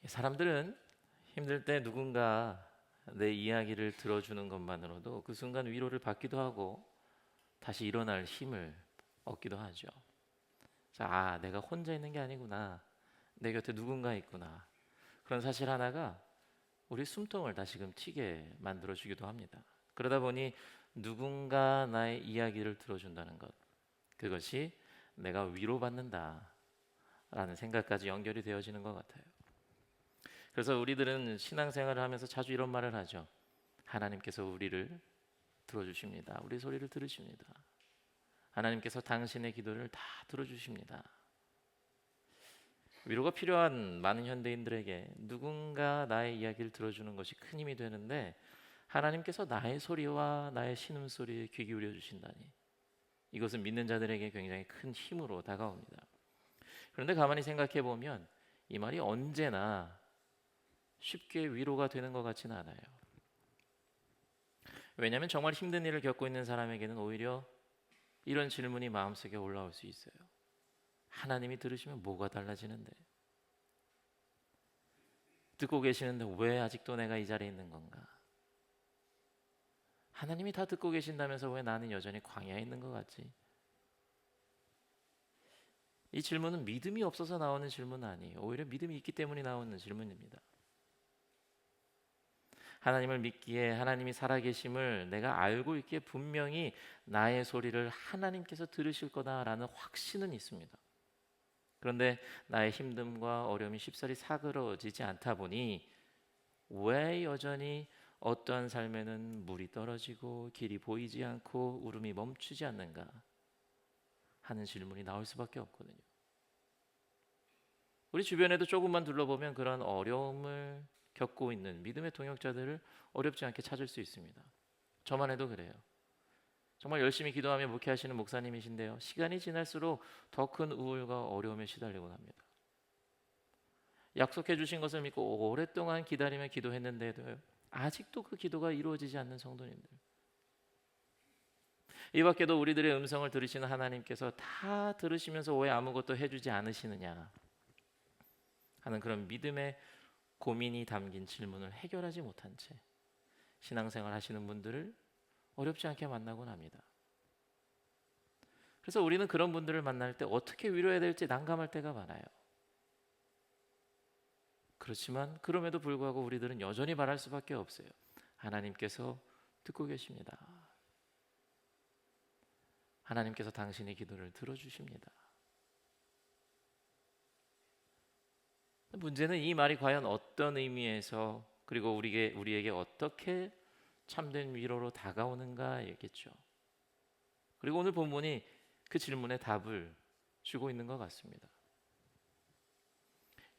사람들은 힘들 때 누군가 내 이야기를 들어주는 것만으로도 그 순간 위로를 받기도 하고 다시 일어날 힘을 얻기도 하죠. 내가 혼자 있는 게 아니구나. 내 곁에 누군가 있구나. 그런 사실 하나가 우리 숨통을 다시금 튀게 만들어주기도 합니다. 그러다 보니 누군가 나의 이야기를 들어준다는 것, 그것이 내가 위로받는다 라는 생각까지 연결이 되어지는 것 같아요. 그래서 우리들은 신앙생활을 하면서 자주 이런 말을 하죠. 하나님께서 우리를 들어주십니다. 우리 소리를 들으십니다. 하나님께서 당신의 기도를 다 들어주십니다. 위로가 필요한 많은 현대인들에게 누군가 나의 이야기를 들어주는 것이 큰 힘이 되는데, 하나님께서 나의 소리와 나의 신음소리에 귀 기울여 주신다니, 이것은 믿는 자들에게 굉장히 큰 힘으로 다가옵니다. 그런데 가만히 생각해 보면 이 말이 언제나 쉽게 위로가 되는 것 같지는 않아요. 왜냐하면 정말 힘든 일을 겪고 있는 사람에게는 오히려 이런 질문이 마음속에 올라올 수 있어요. 하나님이 들으시면 뭐가 달라지는데? 듣고 계시는데 왜 아직도 내가 이 자리에 있는 건가? 하나님이 다 듣고 계신다면서 왜 나는 여전히 광야에 있는 것 같지? 이 질문은 믿음이 없어서 나오는 질문은 아니에요. 오히려 믿음이 있기 때문에 나오는 질문입니다. 하나님을 믿기에, 하나님이 살아계심을 내가 알고 있기에 분명히 나의 소리를 하나님께서 들으실 거다라는 확신은 있습니다. 그런데 나의 힘듦과 어려움이 쉽사리 사그러지지 않다 보니 왜 여전히 어떠한 삶에는 물이 떨어지고 길이 보이지 않고 울음이 멈추지 않는가 하는 질문이 나올 수밖에 없거든요. 우리 주변에도 조금만 둘러보면 그런 어려움을 겪고 있는 믿음의 동역자들을 어렵지 않게 찾을 수 있습니다. 저만 해도 그래요. 정말 열심히 기도하며 목회하시는 목사님이신데요, 시간이 지날수록 더 큰 우울과 어려움에 시달리곤 합니다. 약속해 주신 것을 믿고 오랫동안 기다리며 기도했는데도 아직도 그 기도가 이루어지지 않는 성도님들, 이 밖에도 우리들의 음성을 들으시는 하나님께서 다 들으시면서 왜 아무것도 해주지 않으시느냐 하는 그런 믿음의 고민이 담긴 질문을 해결하지 못한 채 신앙생활 하시는 분들을 어렵지 않게 만나곤 합니다. 그래서 우리는 그런 분들을 만날 때 어떻게 위로해야 될지 난감할 때가 많아요. 그렇지만 그럼에도 불구하고 우리들은 여전히 말할 수밖에 없어요. 하나님께서 듣고 계십니다. 하나님께서 당신의 기도를 들어주십니다. 문제는 이 말이 과연 어떤 의미에서, 그리고 우리에게 어떻게 참된 위로로 다가오는가였겠죠. 그리고 오늘 본문이 그 질문에 답을 주고 있는 것 같습니다.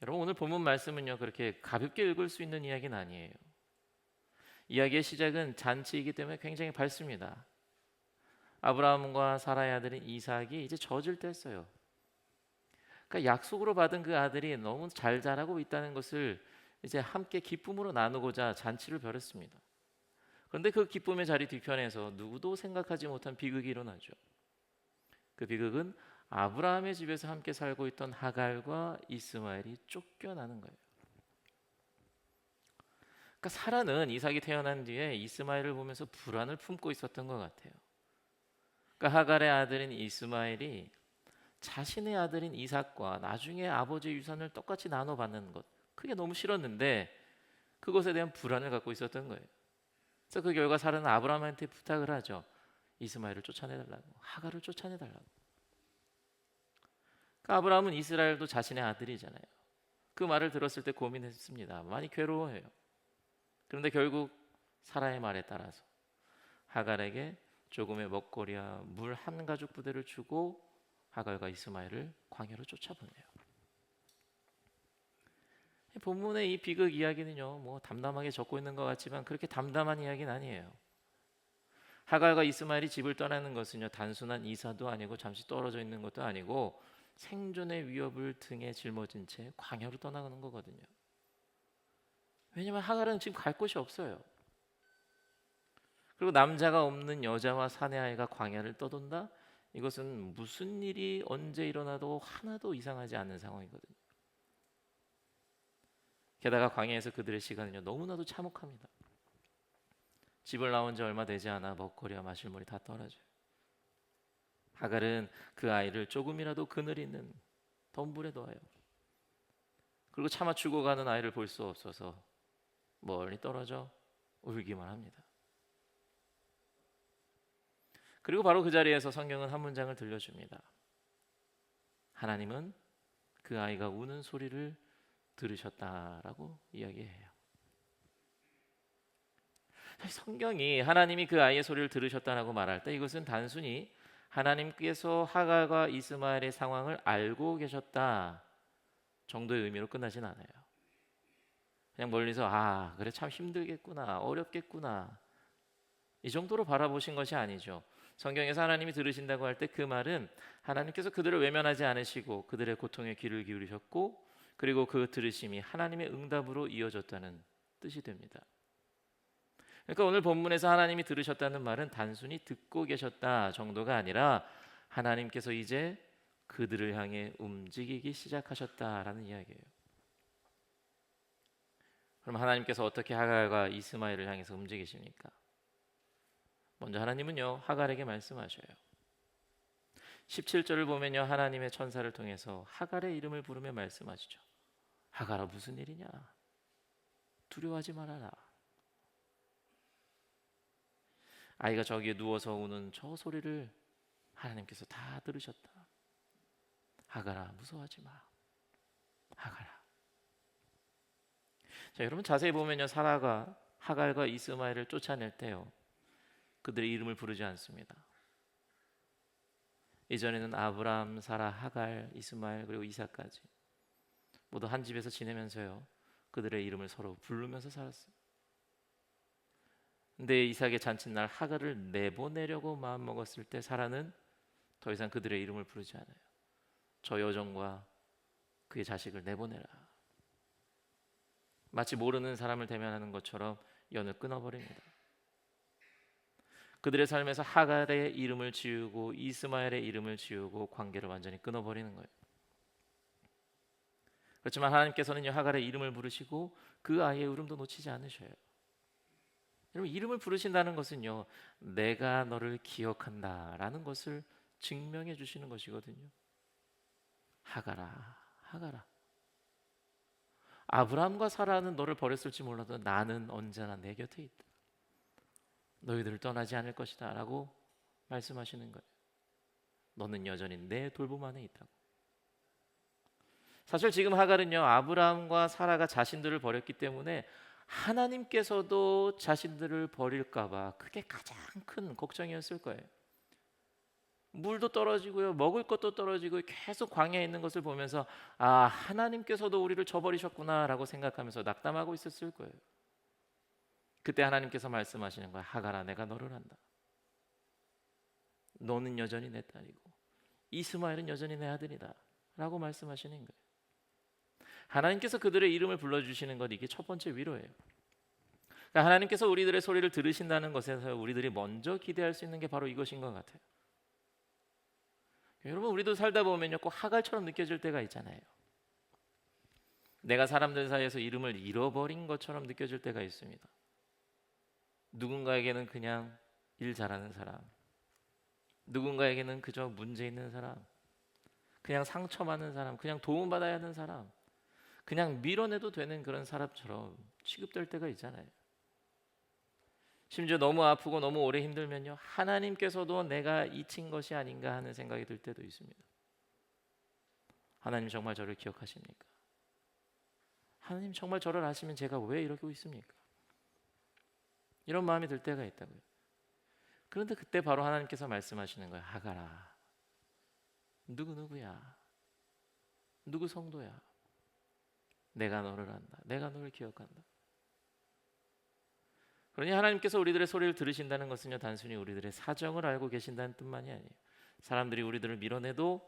여러분, 오늘 본문 말씀은요, 그렇게 가볍게 읽을 수 있는 이야기는 아니에요. 이야기의 시작은 잔치이기 때문에 굉장히 밝습니다. 아브라함과 사라의 아들인 이삭이 이제 젖을 뗐어요. 그러니까 약속으로 받은 그 아들이 너무 잘 자라고 있다는 것을 이제 함께 기쁨으로 나누고자 잔치를 벌였습니다. 그런데 그 기쁨의 자리 뒤편에서 누구도 생각하지 못한 비극이 일어나죠. 그 비극은 아브라함의 집에서 함께 살고 있던 하갈과 이스마엘이 쫓겨나는 거예요. 그러니까 사라는 이삭이 태어난 뒤에 이스마엘을 보면서 불안을 품고 있었던 것 같아요. 그러니까 하갈의 아들인 이스마엘이 자신의 아들인 이삭과 나중에 아버지의 유산을 똑같이 나눠받는 것, 그게 너무 싫었는데 그것에 대한 불안을 갖고 있었던 거예요. 그래서 그 결과 사라는 아브라함한테 부탁을 하죠. 이스마엘을 쫓아내달라고, 하갈을 쫓아내달라고. 그러니까 아브라함은 이스라엘도 자신의 아들이잖아요. 그 말을 들었을 때 고민했습니다. 많이 괴로워해요. 그런데 결국 사라의 말에 따라서 하갈에게 조금의 먹거리와 물 한 가죽 부대를 주고 하갈과 이스마엘을 광야로 쫓아보내요. 본문의 이 비극 이야기는요, 뭐 담담하게 적고 있는 것 같지만 그렇게 담담한 이야기는 아니에요. 하갈과 이스마엘이 집을 떠나는 것은요, 단순한 이사도 아니고 잠시 떨어져 있는 것도 아니고 생존의 위협을 등에 짊어진 채 광야로 떠나가는 거거든요. 왜냐하면 하갈은 지금 갈 곳이 없어요. 그리고 남자가 없는 여자와 사내아이가 광야를 떠돈다? 이것은 무슨 일이 언제 일어나도 하나도 이상하지 않는 상황이거든요. 게다가 광야에서 그들의 시간은요 너무나도 참혹합니다. 집을 나온 지 얼마 되지 않아 먹거리와 마실 물이 다 떨어져요. 하갈은 그 아이를 조금이라도 그늘 있는 덤불에 넣어요. 그리고 차마 죽어가는 아이를 볼 수 없어서 멀리 떨어져 울기만 합니다. 그리고 바로 그 자리에서 성경은 한 문장을 들려줍니다. 하나님은 그 아이가 우는 소리를 들으셨다라고 이야기해요. 성경이 하나님이 그 아이의 소리를 들으셨다라고 말할 때 이것은 단순히 하나님께서 하갈과 이스마엘의 상황을 알고 계셨다 정도의 의미로 끝나진 않아요. 그냥 멀리서 그래 참 힘들겠구나, 어렵겠구나 이 정도로 바라보신 것이 아니죠. 성경에서 하나님이 들으신다고 할 때 그 말은 하나님께서 그들을 외면하지 않으시고 그들의 고통에 귀를 기울이셨고 그리고 그 들으심이 하나님의 응답으로 이어졌다는 뜻이 됩니다. 그러니까 오늘 본문에서 하나님이 들으셨다는 말은 단순히 듣고 계셨다 정도가 아니라 하나님께서 이제 그들을 향해 움직이기 시작하셨다라는 이야기예요. 그럼 하나님께서 어떻게 하갈과 이스마엘을 향해서 움직이십니까? 먼저 하나님은요 하갈에게 말씀하셔요. 17절을 보면요 하나님의 천사를 통해서 하갈의 이름을 부르며 말씀하시죠. 하갈아 무슨 일이냐? 두려워하지 말아라. 아이가 저기에 누워서 우는 저 소리를 하나님께서 다 들으셨다. 하갈아 무서워하지 마. 하갈아. 자, 여러분 자세히 보면요 사라가 하갈과 이스마엘을 쫓아낼 때요 그들의 이름을 부르지 않습니다. 이전에는 아브람, 사라, 하갈, 이스마엘 그리고 이삭까지 모두 한 집에서 지내면서요 그들의 이름을 서로 부르면서 살았어요. 근데 이삭의 잔칫날 하갈을 내보내려고 마음먹었을 때 사라는 더 이상 그들의 이름을 부르지 않아요. 저 여종과 그의 자식을 내보내라. 마치 모르는 사람을 대면하는 것처럼 연을 끊어버립니다. 그들의 삶에서 하갈의 이름을 지우고 이스마엘의 이름을 지우고 관계를 완전히 끊어버리는 거예요. 그렇지만 하나님께서는요 하갈의 이름을 부르시고 그 아이의 울음도 놓치지 않으셔요. 여러분 이름을 부르신다는 것은요 내가 너를 기억한다라는 것을 증명해 주시는 것이거든요. 하갈아 하갈아 아브라함과 사라는 너를 버렸을지 몰라도 나는 언제나 내 곁에 있다. 너희들을 떠나지 않을 것이다 라고 말씀하시는 거예요. 너는 여전히 내 돌봄 안에 있다고. 사실 지금 하갈은요 아브라함과 사라가 자신들을 버렸기 때문에 하나님께서도 자신들을 버릴까 봐 그게 가장 큰 걱정이었을 거예요. 물도 떨어지고요 먹을 것도 떨어지고 계속 광야에 있는 것을 보면서 하나님께서도 우리를 저버리셨구나 라고 생각하면서 낙담하고 있었을 거예요. 그때 하나님께서 말씀하시는 거야. 하갈아 내가 너를 안다. 너는 여전히 내 딸이고 이스마엘은 여전히 내 아들이다 라고 말씀하시는 거예요. 하나님께서 그들의 이름을 불러주시는 것 이게 첫 번째 위로예요. 그러니까 하나님께서 우리들의 소리를 들으신다는 것에서 우리들이 먼저 기대할 수 있는 게 바로 이것인 것 같아요. 여러분 우리도 살다 보면요 꼭 하갈처럼 느껴질 때가 있잖아요. 내가 사람들 사이에서 이름을 잃어버린 것처럼 느껴질 때가 있습니다. 누군가에게는 그냥 일 잘하는 사람, 누군가에게는 그저 문제 있는 사람, 그냥 상처 많은 사람, 그냥 도움받아야 하는 사람, 그냥 밀어내도 되는 그런 사람처럼 취급될 때가 있잖아요. 심지어 너무 아프고 너무 오래 힘들면요 하나님께서도 내가 잊힌 것이 아닌가 하는 생각이 들 때도 있습니다. 하나님 정말 저를 기억하십니까? 하나님 정말 저를 아시면 제가 왜 이러고 있습니까? 이런 마음이 들 때가 있다고요. 그런데 그때 바로 하나님께서 말씀하시는 거예요. 하갈아 누구야? 누구 성도야? 내가 너를 안다. 내가 너를 기억한다. 그러니 하나님께서 우리들의 소리를 들으신다는 것은요 단순히 우리들의 사정을 알고 계신다는 뜻만이 아니에요. 사람들이 우리들을 밀어내도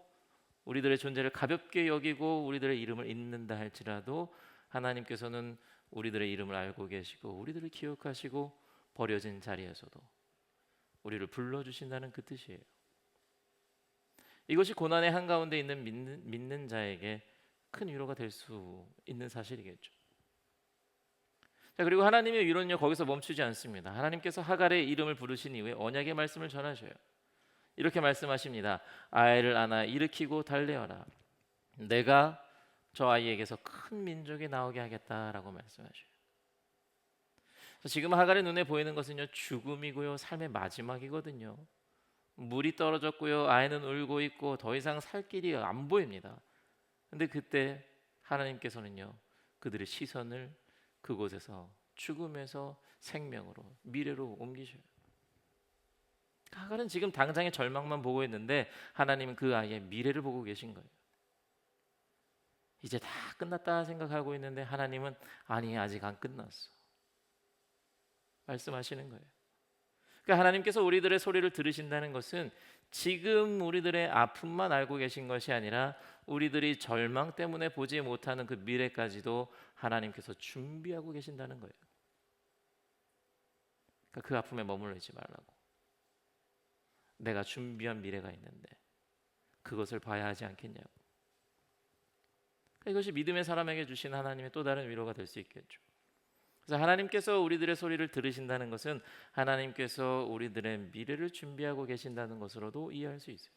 우리들의 존재를 가볍게 여기고 우리들의 이름을 잊는다 할지라도 하나님께서는 우리들의 이름을 알고 계시고 우리들을 기억하시고 버려진 자리에서도 우리를 불러주신다는 그 뜻이에요. 이것이 고난의 한가운데 있는 믿는 자에게 큰 위로가 될 수 있는 사실이겠죠. 자, 그리고 하나님의 위로는요 거기서 멈추지 않습니다. 하나님께서 하갈의 이름을 부르신 이후에 언약의 말씀을 전하셔요. 이렇게 말씀하십니다. 아이를 안아 일으키고 달래어라. 내가 저 아이에게서 큰 민족이 나오게 하겠다라고 말씀하셔요. 지금 하갈의 눈에 보이는 것은요 죽음이고요 삶의 마지막이거든요. 물이 떨어졌고요 아이는 울고 있고 더 이상 살 길이 안 보입니다. 근데 그때 하나님께서는요 그들의 시선을 그곳에서 죽음에서 생명으로 미래로 옮기셔요. 하갈은 지금 당장의 절망만 보고 있는데 하나님은 그 아이의 미래를 보고 계신 거예요. 이제 다 끝났다 생각하고 있는데 하나님은 아니 아직 안 끝났어 말씀하시는 거예요. 그러니까 하나님께서 우리들의 소리를 들으신다는 것은 지금 우리들의 아픔만 알고 계신 것이 아니라 우리들이 절망 때문에 보지 못하는 그 미래까지도 하나님께서 준비하고 계신다는 거예요. 그러니까 그 아픔에 머물러 있지 말라고. 내가 준비한 미래가 있는데 그것을 봐야 하지 않겠냐고. 그러니까 이것이 믿음의 사람에게 주신 하나님의 또 다른 위로가 될 수 있겠죠. 그래서 하나님께서 우리들의 소리를 들으신다는 것은 하나님께서 우리들의 미래를 준비하고 계신다는 것으로도 이해할 수 있어요.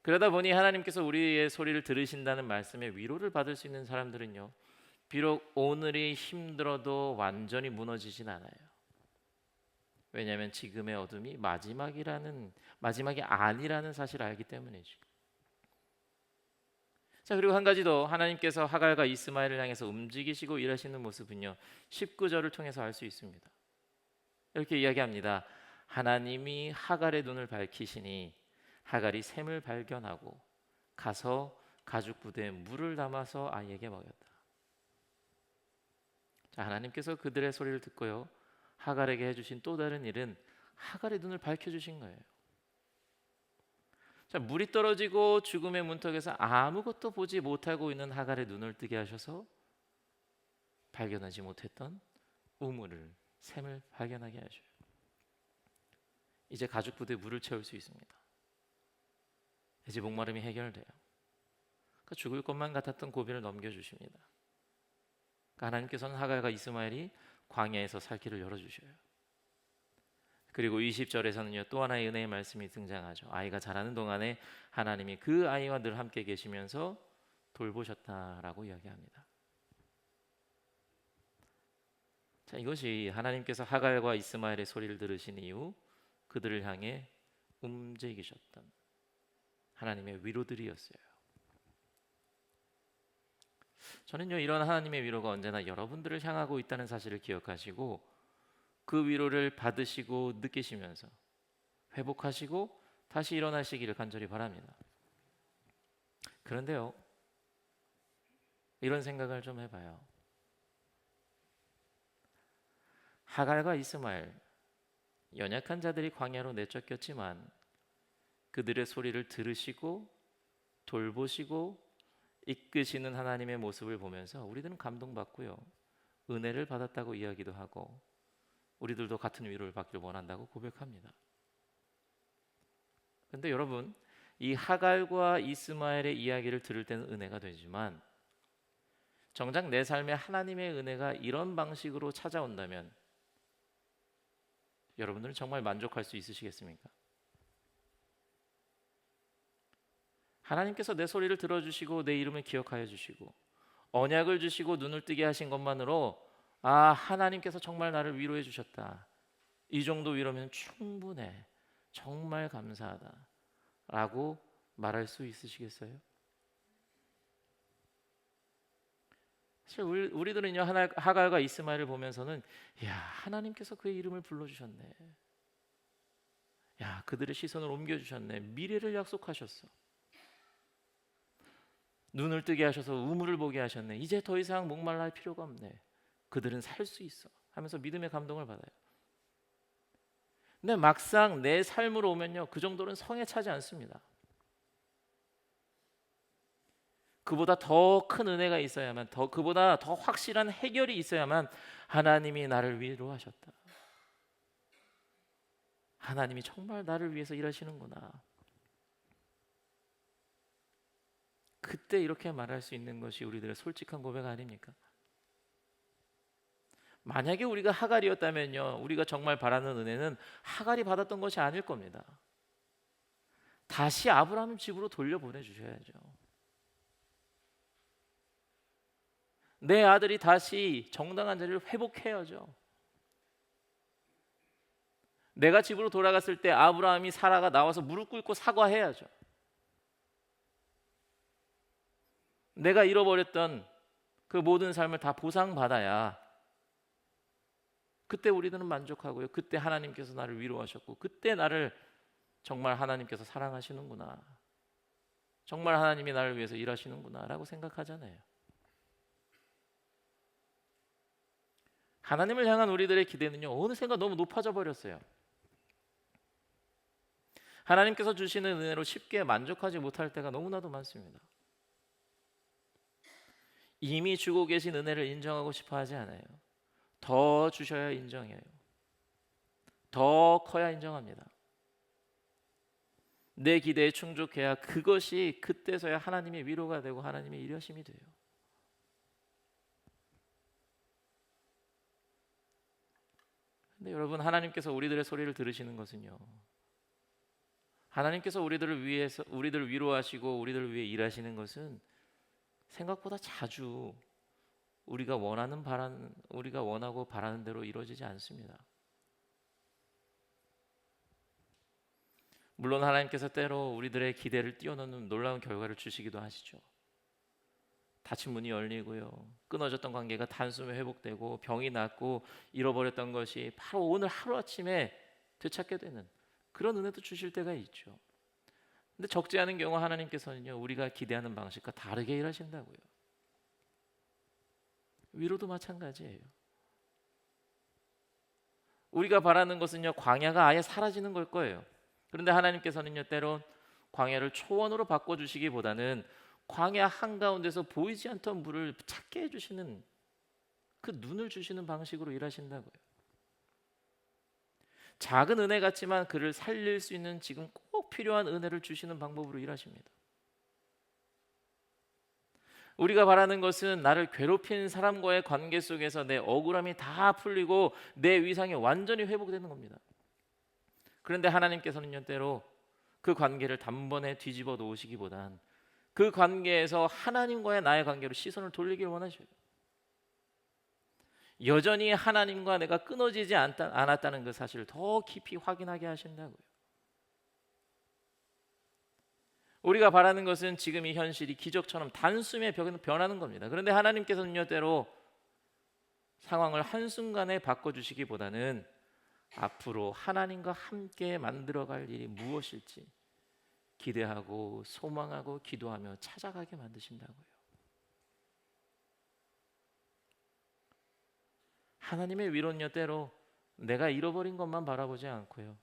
그러다 보니 하나님께서 우리의 소리를 들으신다는 말씀에 위로를 받을 수 있는 사람들은요 비록 오늘이 힘들어도 완전히 무너지진 않아요. 왜냐하면 지금의 어둠이 마지막이 아니라는 사실을 알기 때문이죠. 자, 그리고 한 가지 더 하나님께서 하갈과 이스마엘을 향해서 움직이시고 일하시는 모습은요 19절을 통해서 알 수 있습니다. 이렇게 이야기합니다. 하나님이 하갈의 눈을 밝히시니 하갈이 샘을 발견하고 가서 가죽 부대에 물을 담아서 아이에게 먹였다. 자, 하나님께서 그들의 소리를 듣고요 하갈에게 해주신 또 다른 일은 하갈의 눈을 밝혀주신 거예요. 자, 물이 떨어지고 죽음의 문턱에서 아무것도 보지 못하고 있는 하갈의 눈을 뜨게 하셔서 발견하지 못했던 우물을, 샘을 발견하게 하셔요. 이제 가죽 부대에 물을 채울 수 있습니다. 이제 목마름이 해결돼요. 그러니까 죽을 것만 같았던 고비를 넘겨주십니다. 그러니까 하나님께서는 하갈과 이스마엘이 광야에서 살 길을 열어주셔요. 그리고 20절에서는요 또 하나의 은혜의 말씀이 등장하죠. 아이가 자라는 동안에 하나님이 그 아이와 늘 함께 계시면서 돌보셨다라고 이야기합니다. 자, 이것이 하나님께서 하갈과 이스마엘의 소리를 들으신 이후 그들을 향해 움직이셨던 하나님의 위로들이었어요. 저는요 이런 하나님의 위로가 언제나 여러분들을 향하고 있다는 사실을 기억하시고 그 위로를 받으시고 느끼시면서 회복하시고 다시 일어나시기를 간절히 바랍니다. 그런데요 이런 생각을 좀 해봐요. 하갈과 이스마엘 연약한 자들이 광야로 내쫓겼지만 그들의 소리를 들으시고 돌보시고 이끄시는 하나님의 모습을 보면서 우리들은 감동받고요 은혜를 받았다고 이야기도 하고 우리들도 같은 위로를 받기를 원한다고 고백합니다. 그런데 여러분 이 하갈과 이스마엘의 이야기를 들을 때는 은혜가 되지만 정작 내 삶에 하나님의 은혜가 이런 방식으로 찾아온다면 여러분들은 정말 만족할 수 있으시겠습니까? 하나님께서 내 소리를 들어주시고 내 이름을 기억하여 주시고 언약을 주시고 눈을 뜨게 하신 것만으로 아 하나님께서 정말 나를 위로해 주셨다. 이 정도 위로면 충분해. 정말 감사하다. 라고 말할 수 있으시겠어요? 사실 우리들은요 하갈과 이스마엘을 보면서는 야 하나님께서 그의 이름을 불러주셨네. 야 그들의 시선을 옮겨주셨네. 미래를 약속하셨어. 눈을 뜨게 하셔서 우물을 보게 하셨네. 이제 더 이상 목말라 할 필요가 없네. 그들은 살 수 있어 하면서 믿음의 감동을 받아요. 근데 막상 내 삶으로 오면요 그 정도는 성에 차지 않습니다. 그보다 더 큰 은혜가 있어야만 그보다 더 확실한 해결이 있어야만 하나님이 나를 위로하셨다. 하나님이 정말 나를 위해서 일하시는구나. 그때 이렇게 말할 수 있는 것이 우리들의 솔직한 고백 아닙니까? 만약에 우리가 하갈이었다면요, 우리가 정말 바라는 은혜는 하갈이 받았던 것이 아닐 겁니다. 다시 아브라함 집으로 돌려보내 주셔야죠. 내 아들이 다시 정당한 자리를 회복해야죠. 내가 집으로 돌아갔을 때 아브라함이 사라가 나와서 무릎 꿇고 사과해야죠. 내가 잃어버렸던 그 모든 삶을 다 보상받아야 그때 우리들은 만족하고요. 그때 하나님께서 나를 위로하셨고, 그때 나를 정말 하나님께서 사랑하시는구나, 정말 하나님이 나를 위해서 일하시는구나 라고 생각하잖아요. 하나님을 향한 우리들의 기대는요, 어느샌가 너무 높아져 버렸어요. 하나님께서 주시는 은혜로 쉽게 만족하지 못할 때가 너무나도 많습니다. 이미 주고 계신 은혜를 인정하고 싶어 하지 않아요. 더 주셔야 인정해요. 더 커야 인정합니다. 내 기대에 충족해야 그것이 그때서야 하나님의 위로가 되고 하나님의 일하심이 돼요. 근데 여러분, 하나님께서 우리들의 소리를 들으시는 것은요, 하나님께서 우리들을 위로하시고 우리들을 위해 일하시는 것은 생각보다 자주 우리가 원하고 바라는 대로 이루어지지 않습니다. 물론 하나님께서 때로 우리들의 기대를 뛰어넘는 놀라운 결과를 주시기도 하시죠. 닫힌 문이 열리고요, 끊어졌던 관계가 단숨에 회복되고, 병이 낫고, 잃어버렸던 것이 바로 오늘 하루아침에 되찾게 되는 그런 은혜도 주실 때가 있죠. 근데 적지 않은 경우 하나님께서는요, 우리가 기대하는 방식과 다르게 일하신다고요. 위로도 마찬가지예요. 우리가 바라는 것은요, 광야가 아예 사라지는 걸 거예요. 그런데 하나님께서는요, 때론 광야를 초원으로 바꿔주시기보다는 광야 한가운데서 보이지 않던 물을 찾게 해주시는, 그 눈을 주시는 방식으로 일하신다고요. 작은 은혜 같지만 그를 살릴 수 있는 지금 꼭 필요한 은혜를 주시는 방법으로 일하십니다. 우리가 바라는 것은 나를 괴롭힌 사람과의 관계 속에서 내 억울함이 다 풀리고 내 위상이 완전히 회복되는 겁니다. 그런데 하나님께서는요, 때로 그 관계를 단번에 뒤집어 놓으시기보단 그 관계에서 하나님과의 나의 관계로 시선을 돌리길 원하셔요. 여전히 하나님과 내가 끊어지지 않았다는 그 사실을 더 깊이 확인하게 하신다고요. 우리가 바라는 것은 지금 이 현실이 기적처럼 단숨에 변하는 겁니다. 그런데 하나님께서는요, 때로 상황을 한순간에 바꿔주시기보다는 앞으로 하나님과 함께 만들어갈 일이 무엇일지 기대하고 소망하고 기도하며 찾아가게 만드신다고요. 하나님의 위로는요, 때로 내가 잃어버린 것만 바라보지 않고요,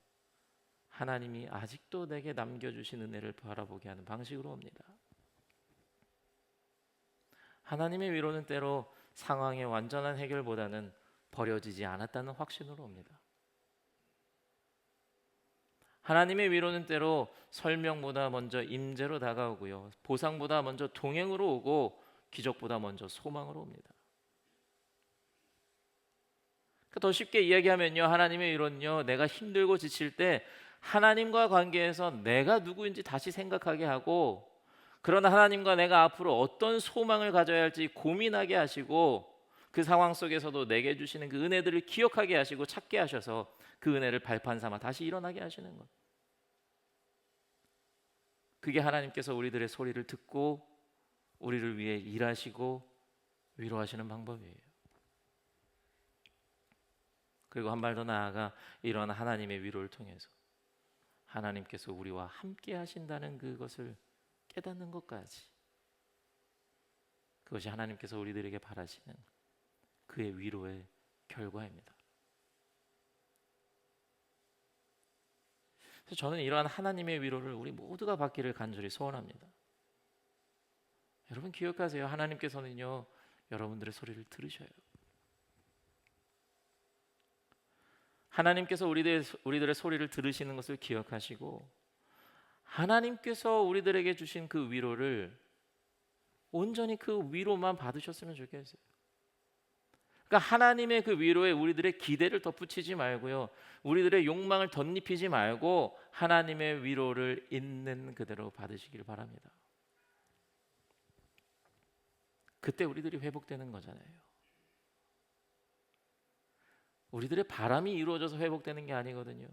하나님이 아직도 내게 남겨주신 은혜를 바라보게 하는 방식으로 옵니다. 하나님의 위로는 때로 상황의 완전한 해결보다는 버려지지 않았다는 확신으로 옵니다. 하나님의 위로는 때로 설명보다 먼저 임재로 다가오고요, 보상보다 먼저 동행으로 오고, 기적보다 먼저 소망으로 옵니다. 더 쉽게 이야기하면요, 하나님의 위로는요, 내가 힘들고 지칠 때 하나님과 관계에서 내가 누구인지 다시 생각하게 하고, 그러나 하나님과 내가 앞으로 어떤 소망을 가져야 할지 고민하게 하시고, 그 상황 속에서도 내게 주시는 그 은혜들을 기억하게 하시고 찾게 하셔서 그 은혜를 발판 삼아 다시 일어나게 하시는 것. 그게 하나님께서 우리들의 소리를 듣고 우리를 위해 일하시고 위로하시는 방법이에요. 그리고 한 발 더 나아가 이런 하나님의 위로를 통해서 하나님께서 우리와 함께 하신다는 그것을 깨닫는 것까지, 그것이 하나님께서 우리들에게 바라시는 그의 위로의 결과입니다. 그래서 저는 이러한 하나님의 위로를 우리 모두가 받기를 간절히 소원합니다. 여러분 기억하세요. 하나님께서는요, 여러분들의 소리를 들으셔요. 하나님께서 우리들의 소리를 들으시는 것을 기억하시고, 하나님께서 우리들에게 주신 그 위로를 온전히 그 위로만 받으셨으면 좋겠어요. 그러니까 하나님의 그 위로에 우리들의 기대를 덧붙이지 말고요, 우리들의 욕망을 덧입히지 말고 하나님의 위로를 있는 그대로 받으시길 바랍니다. 그때 우리들이 회복되는 거잖아요. 우리들의 바람이 이루어져서 회복되는 게 아니거든요.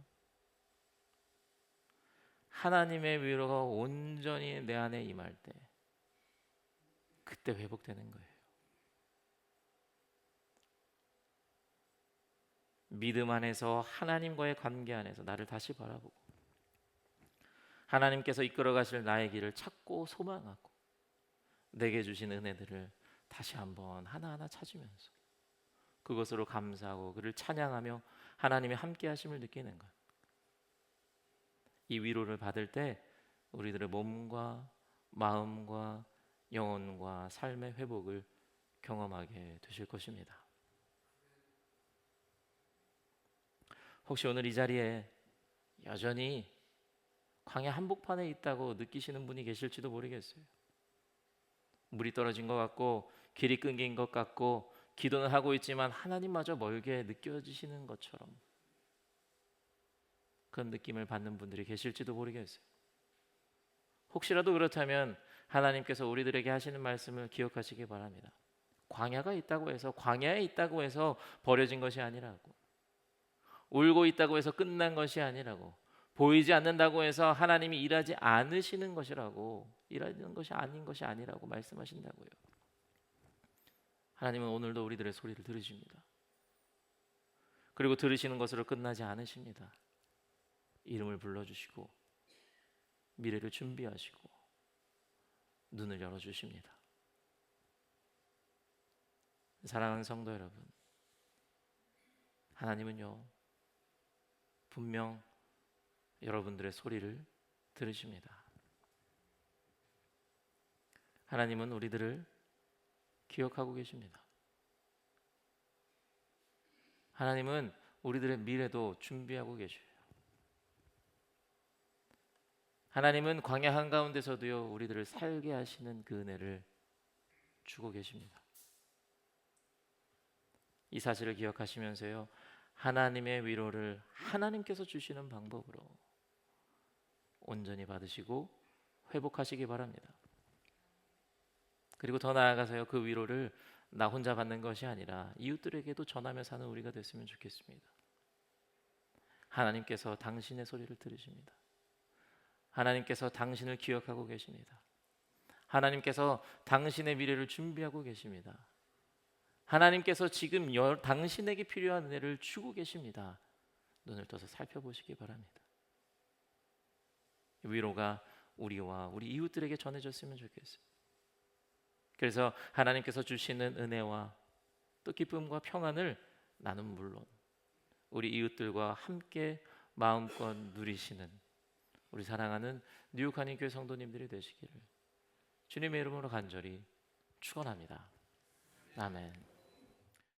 하나님의 위로가 온전히 내 안에 임할 때, 그때 회복되는 거예요. 믿음 안에서, 하나님과의 관계 안에서 나를 다시 바라보고 하나님께서 이끌어 가실 나의 길을 찾고 소망하고 내게 주신 은혜들을 다시 한번 하나하나 찾으면서 그것으로 감사하고 그를 찬양하며 하나님의 함께 하심을 느끼는 것. 이 위로를 받을 때 우리들의 몸과 마음과 영혼과 삶의 회복을 경험하게 되실 것입니다. 혹시 오늘 이 자리에 여전히 광야 한복판에 있다고 느끼시는 분이 계실지도 모르겠어요. 물이 떨어진 것 같고 길이 끊긴 것 같고 기도는 하고 있지만 하나님마저 멀게 느껴지시는 것처럼 그런 느낌을 받는 분들이 계실지도 모르겠어요. 혹시라도 그렇다면 하나님께서 우리들에게 하시는 말씀을 기억하시기 바랍니다. 광야가 있다고 해서, 광야에 있다고 해서 버려진 것이 아니라고, 울고 있다고 해서 끝난 것이 아니라고, 보이지 않는다고 해서 하나님이 일하지 않으시는 것이라고, 일하는 것이 아닌 것이 아니라고 말씀하신다고요. 하나님은 오늘도 우리들의 소리를 들으십니다. 그리고 들으시는 것으로 끝나지 않으십니다. 이름을 불러주시고 미래를 준비하시고 눈을 열어주십니다. 사랑하는 성도 여러분, 하나님은요 분명 여러분들의 소리를 들으십니다. 하나님은 우리들을 기억하고 계십니다. 하나님은 우리들의 미래도 준비하고 계셔요. 하나님은 광야 한가운데서도요 우리들을 살게 하시는 그 은혜를 주고 계십니다. 이 사실을 기억하시면서요 하나님의 위로를 하나님께서 주시는 방법으로 온전히 받으시고 회복하시기 바랍니다. 그리고 더 나아가서요 그 위로를 나 혼자 받는 것이 아니라 이웃들에게도 전하며 사는 우리가 됐으면 좋겠습니다. 하나님께서 당신의 소리를 들으십니다. 하나님께서 당신을 기억하고 계십니다. 하나님께서 당신의 미래를 준비하고 계십니다. 하나님께서 지금 당신에게 필요한 은혜를 주고 계십니다. 눈을 떠서 살펴보시기 바랍니다. 위로가 우리와 우리 이웃들에게 전해졌으면 좋겠어요. 그래서 하나님께서 주시는 은혜와 또 기쁨과 평안을 나는 물론 우리 이웃들과 함께 마음껏 누리시는 우리 사랑하는 뉴욕 한인교회 성도님들이 되시기를 주님의 이름으로 간절히 축원합니다. 아멘.